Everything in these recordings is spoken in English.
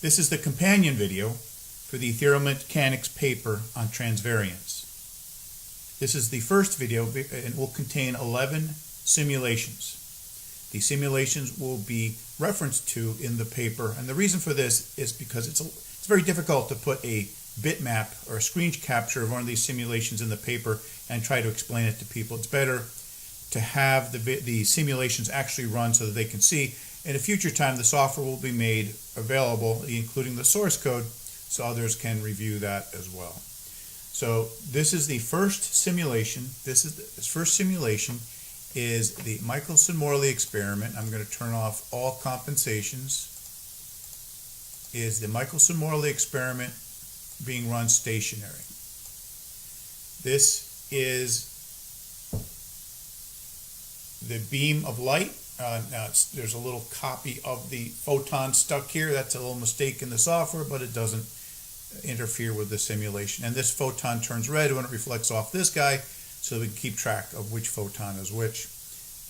This is the companion video for the Ethereal Mechanics paper on Transvariance. This is the first video and will contain 11 simulations. The simulations will be referenced to in the paper, and the reason for this is because it's very difficult to put a bitmap or a screen capture of one of these simulations in the paper and try to explain it to people. It's better to have the simulations actually run so that they can see. In a future time, the software will be made available, including the source code, so others can review that as well. So this is the first simulation. This first simulation is the Michelson-Morley experiment. I'm going to turn off all compensations. Is the Michelson-Morley experiment being run stationary. This is the beam of light. Now there's a little copy of the photon stuck here. That's a little mistake in the software, but it doesn't interfere with the simulation. And this photon turns red when it reflects off this guy, so we can keep track of which photon is which.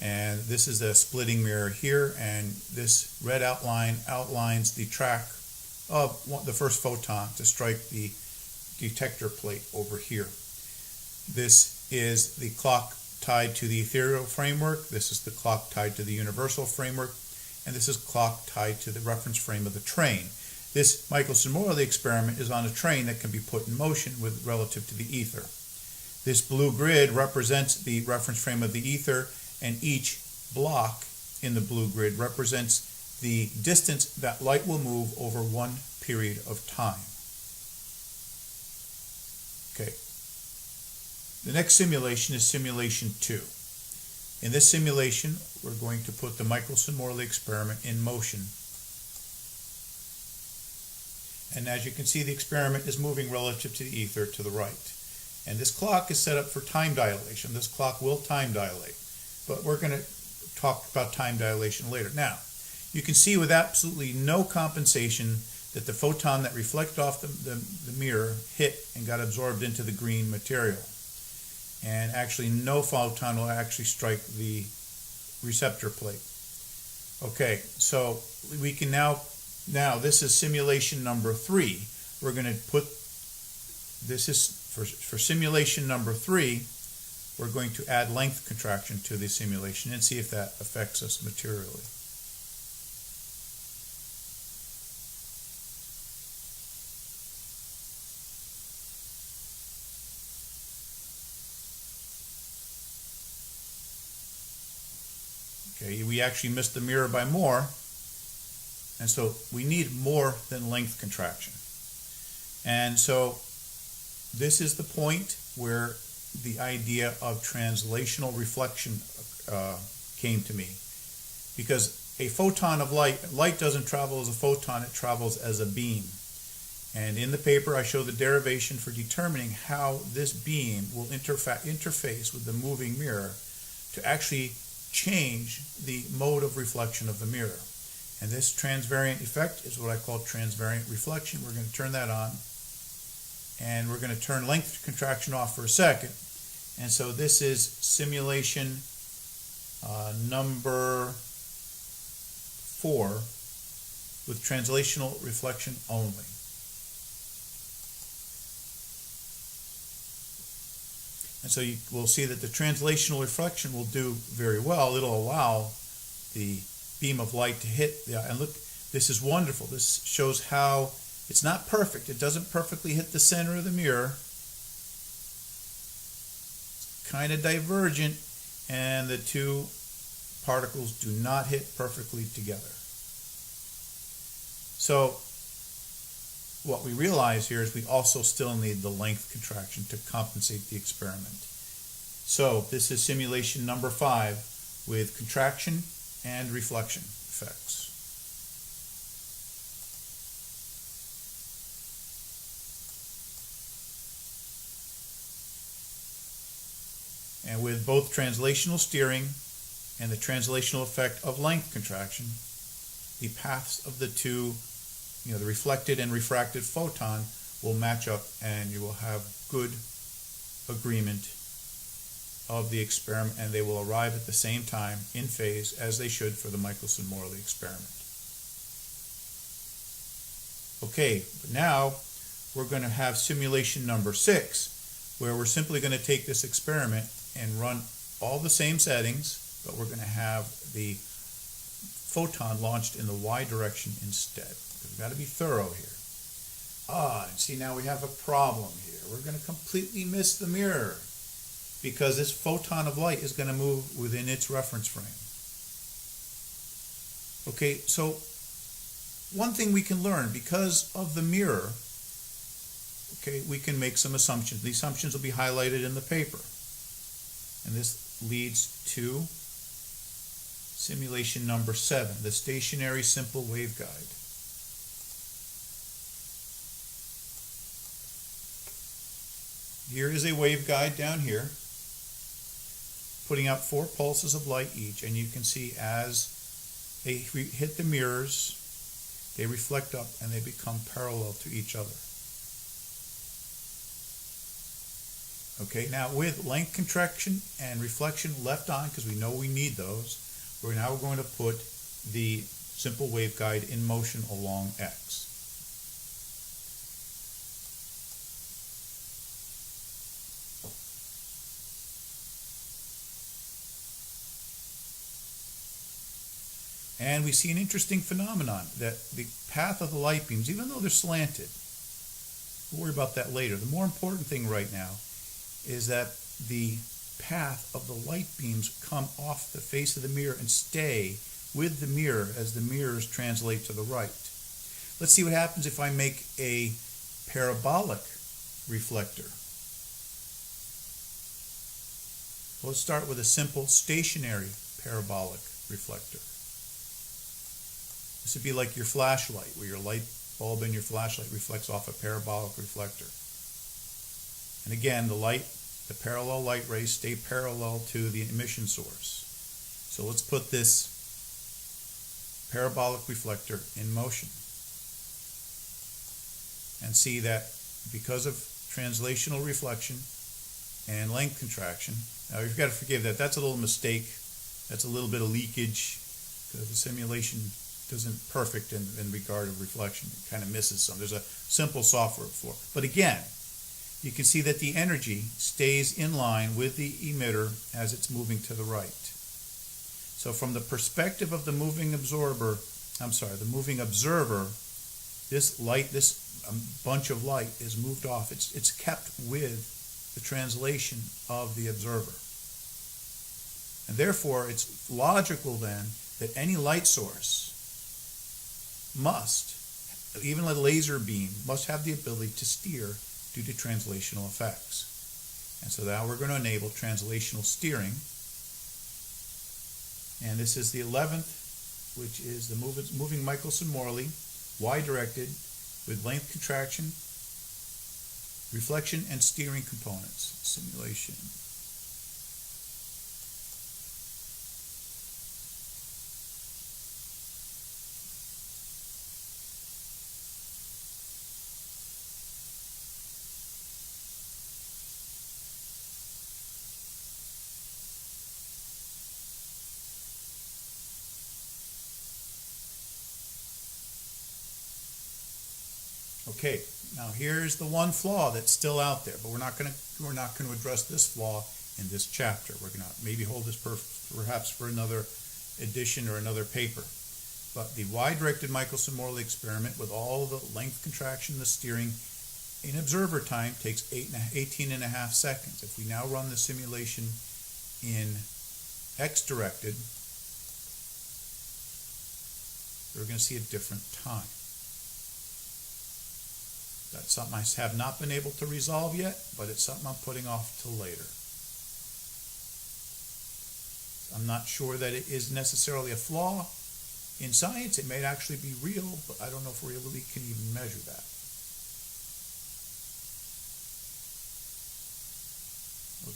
And this is a splitting mirror here, and this red outline outlines the track of the first photon to strike the detector plate over here. This is the clock tied to the ethereal framework. This is the clock tied to the universal framework, and this is clock tied to the reference frame of the train. This Michelson-Morley experiment is on a train that can be put in motion with relative to the ether. This blue grid represents the reference frame of the ether, and each block in the blue grid represents the distance that light will move over one period of time. Okay. The next simulation is simulation 2. In this simulation, we're going to put the Michelson-Morley experiment in motion. And as you can see, the experiment is moving relative to the ether to the right. And this clock is set up for time dilation. This clock will time dilate, but we're going to talk about time dilation later. Now, you can see with absolutely no compensation that the photon that reflected off the mirror hit and got absorbed into the green material. And actually no photon will actually strike the receptor plate. Okay, so we can now this is simulation number 3. We're going to put, this is for simulation number 3, we're going to add length contraction to the simulation and see if that affects us materially. Okay, we actually missed the mirror by more, and so we need more than length contraction. And so this is the point where the idea of translational reflection came to me. Because a photon of light doesn't travel as a photon, it travels as a beam. And in the paper I show the derivation for determining how this beam will interface with the moving mirror to actually change the mode of reflection of the mirror. And this transvariant effect is what I call transvariant reflection. We're going to turn that on, and we're going to turn length contraction off for a second. And so this is simulation number 4 with translational reflection only. And so you will see that the translational reflection will do very well. It'll allow the beam of light to hit. And look, this is wonderful. This shows how it's not perfect. It doesn't perfectly hit the center of the mirror. It's kind of divergent, and the two particles do not hit perfectly together. So what we realize here is we also still need the length contraction to compensate the experiment. So this is simulation number 5 with contraction and reflection effects. And with both translational steering and the translational effect of length contraction, the paths of the two, the reflected and refracted photon will match up, and you will have good agreement of the experiment, and they will arrive at the same time in phase as they should for the Michelson-Morley experiment. Okay, but now we're going to have simulation number 6, where we're simply going to take this experiment and run all the same settings, but we're going to have the photon launched in the Y direction instead. We've got to be thorough here. And see, now we have a problem here. We're going to completely miss the mirror because this photon of light is going to move within its reference frame. Okay, so one thing we can learn, because of the mirror, okay, we can make some assumptions. The assumptions will be highlighted in the paper. And this leads to simulation number 7, the stationary simple waveguide. Here is a waveguide down here, putting out 4 pulses of light each, and you can see as they hit the mirrors, they reflect up and they become parallel to each other. Okay, now with length contraction and reflection left on, because we know we need those, we're now going to put the simple waveguide in motion along X. And we see an interesting phenomenon, that the path of the light beams, even though they're slanted, we'll worry about that later. The more important thing right now is that the path of the light beams come off the face of the mirror and stay with the mirror as the mirrors translate to the right. Let's see what happens if I make a parabolic reflector. Let's start with a simple stationary parabolic reflector. This would be like your flashlight, where your light bulb in your flashlight reflects off a parabolic reflector. And again, the parallel light rays stay parallel to the emission source. So let's put this parabolic reflector in motion. And see that because of translational reflection and length contraction, now you've got to forgive that. That's a little mistake. That's a little bit of leakage because the simulation isn't perfect in regard of reflection. It kind of misses some. There's a simple software for it. But again, you can see that the energy stays in line with the emitter as it's moving to the right. So from the perspective of the moving observer, this light, this bunch of light is moved off. It's kept with the translation of the observer. And therefore, it's logical then that any light source must, even a laser beam, must have the ability to steer due to translational effects. And so now we're going to enable translational steering. And this is the 11th, which is the moving Michelson-Morley, Y-directed, with length contraction, reflection, and steering components. Simulation. Okay, now here's the one flaw that's still out there, but we're not going to address this flaw in this chapter. We're going to maybe hold this perhaps for another edition or another paper. But the Y-directed Michelson-Morley experiment with all the length contraction, the steering, in observer time takes 18.5 seconds. If we now run the simulation in X-directed, we're going to see a different time. That's something I have not been able to resolve yet, but it's something I'm putting off till later. I'm not sure that it is necessarily a flaw in science. It may actually be real, but I don't know if we really can even measure that.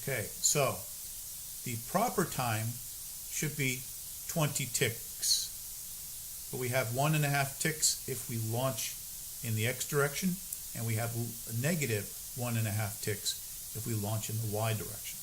Okay, so the proper time should be 20 ticks. But we have 1.5 ticks if we launch in the X direction, and we have a negative 1.5 ticks if we launch in the Y direction.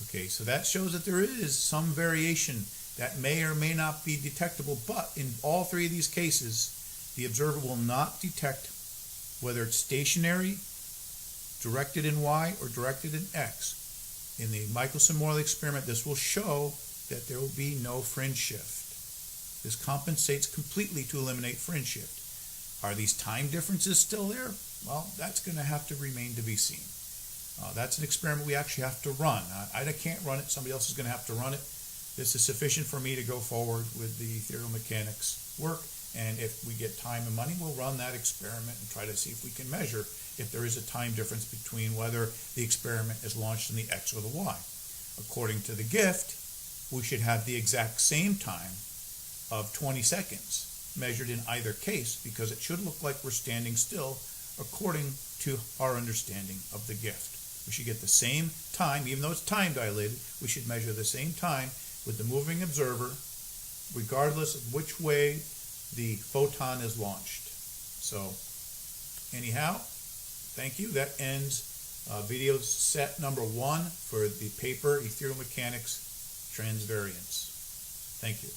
Okay, so that shows that there is some variation that may or may not be detectable, but in all three of these cases, The observer will not detect whether it's stationary, directed in Y, or directed in X. In the Michelson-Morley experiment, this will show that there will be no fringe shift. This compensates completely to eliminate fringe shift. Are these time differences still there? Well, that's going to have to remain to be seen. That's an experiment we actually have to run. I can't run it. Somebody else is going to have to run it. This is sufficient for me to go forward with the Ethereal Mechanics work. And if we get time and money, we'll run that experiment and try to see if we can measure if there is a time difference between whether the experiment is launched in the X or the Y. According to the gift, we should have the exact same time of 20 seconds measured in either case, because it should look like we're standing still according to our understanding of the gift. We should get the same time, even though it's time dilated, we should measure the same time with the moving observer, regardless of which way the photon is launched. So, anyhow, thank you. That ends video set number 1 for the paper Ethereal Mechanics Transvariance. Thank you.